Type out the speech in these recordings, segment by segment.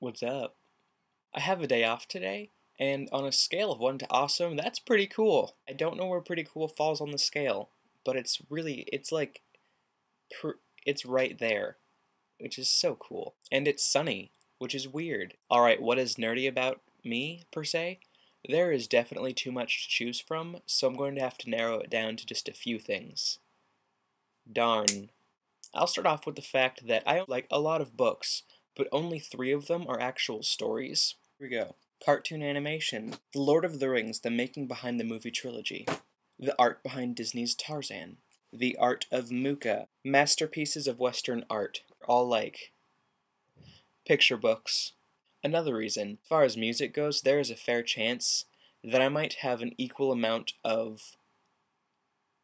What's up? I have a day off today, and on a scale of 1 to awesome, that's pretty cool. I don't know where pretty cool falls on the scale, but it's like, it's right there, which is so cool. And it's sunny, which is weird. Alright, what is nerdy about me, per se? There is definitely too much to choose from, so I'm going to have to narrow it down to just a few things. Darn. I'll start off with the fact that I like a lot of books, but only 3 of them are actual stories. Here we go. Cartoon animation. The Lord of the Rings, the making behind the movie trilogy. The art behind Disney's Tarzan. The Art of Mooka. Masterpieces of Western art. All like picture books. Another reason, as far as music goes, there is a fair chance that I might have an equal amount of...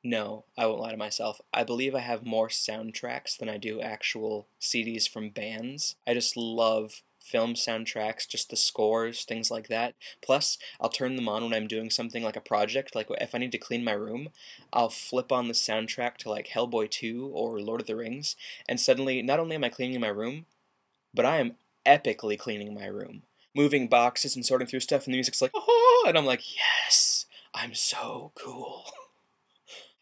No, I won't lie to myself. I believe I have more soundtracks than I do actual CDs from bands. I just love film soundtracks, just the scores, things like that. Plus, I'll turn them on when I'm doing something like a project, like if I need to clean my room, I'll flip on the soundtrack to like Hellboy 2 or Lord of the Rings, and suddenly, not only am I cleaning my room, but I am epically cleaning my room. Moving boxes and sorting through stuff, and the music's like, oh, and I'm like, yes, I'm so cool.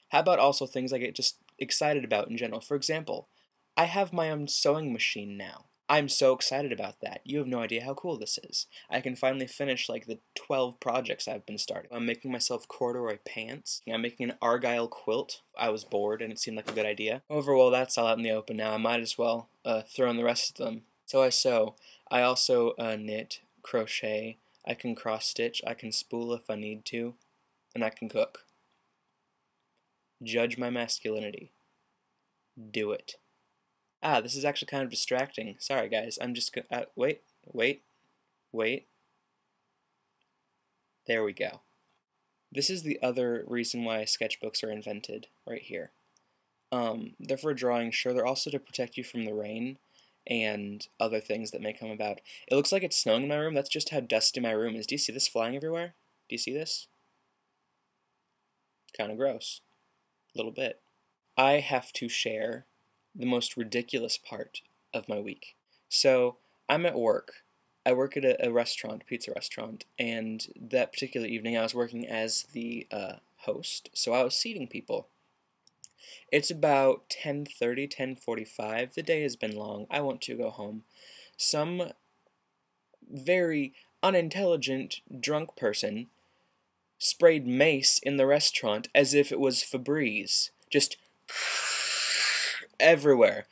How about also things I get just excited about in general? For example, I have my own sewing machine now. I'm so excited about that. You have no idea how cool this is. I can finally finish like the 12 projects I've been starting. I'm making myself corduroy pants. I'm making an argyle quilt. I was bored and it seemed like a good idea. However, well, that's all out in the open now. I might as well throw in the rest of them. So I sew. I also knit, crochet. I can cross stitch. I can spool if I need to. And I can cook. Judge my masculinity. Do it. Ah, this is actually kind of distracting. Sorry, guys. I'm just gonna... wait. There we go. This is the other reason why sketchbooks are invented, right here. They're for drawing, sure. They're also to protect you from the rain and other things that may come about. It looks like it's snowing in my room. That's just how dusty my room is. Do you see this flying everywhere? Do you see this? Kind of gross. A little bit. I have to share the most ridiculous part of my week. So, I'm at work. I work at a restaurant, pizza restaurant, and that particular evening I was working as the host, so I was seating people. It's about 10:30, 10:45. The day has been long. I want to go home. Some very unintelligent drunk person sprayed mace in the restaurant as if it was Febreze. Just everywhere.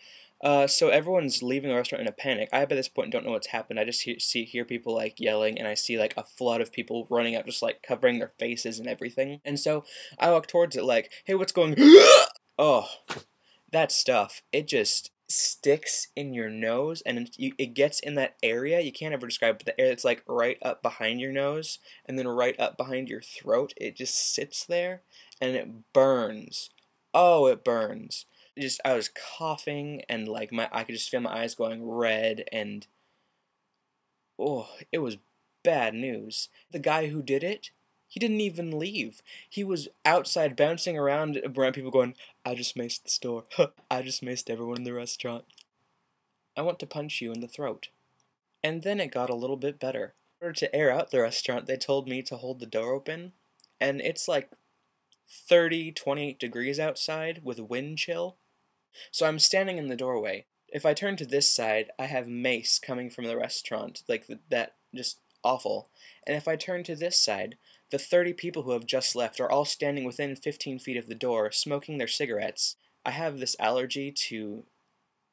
So everyone's leaving the restaurant in a panic. I, by this point, don't know what's happened. I just hear people, like, yelling, and I see, like, a flood of people running out, just, like, covering their faces and everything. And so I walk towards it like, hey, what's going on? Oh, that stuff. It just sticks in your nose, and it gets in that area. You can't ever describe it, but the area that's, like, right up behind your nose, and then right up behind your throat. It just sits there, and it burns. Oh, it burns. I was coughing and like I could just feel my eyes going red and oh, it was bad news. The guy who did it, he didn't even leave. He was outside bouncing around people going, I just maced the store. I just maced everyone in the restaurant. I want to punch you in the throat. And then it got a little bit better. In order to air out the restaurant, they told me to hold the door open, and it's like 30, 28 degrees outside with wind chill. So I'm standing in the doorway. If I turn to this side, I have mace coming from the restaurant, like that, just awful. And if I turn to this side, the 30 people who have just left are all standing within 15 feet of the door, smoking their cigarettes. I have this allergy to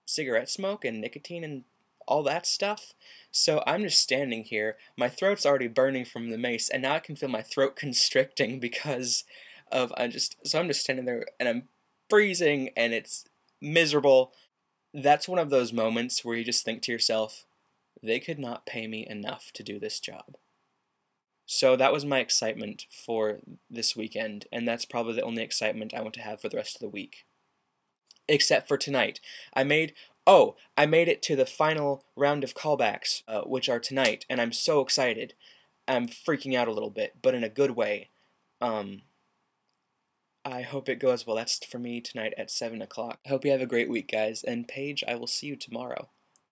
cigarette smoke and nicotine and all that stuff, so I'm just standing here. My throat's already burning from the mace, and now I can feel my throat constricting because of I'm just standing there and I'm freezing and it's miserable. That's one of those moments where you just think to yourself, they could not pay me enough to do this job. So that was my excitement for this weekend, and that's probably the only excitement I want to have for the rest of the week. Except for tonight. I made it to the final round of callbacks, which are tonight, and I'm so excited. I'm freaking out a little bit, but in a good way. I hope it goes well. That's for me tonight at 7 o'clock. I hope you have a great week, guys, and Paige, I will see you tomorrow.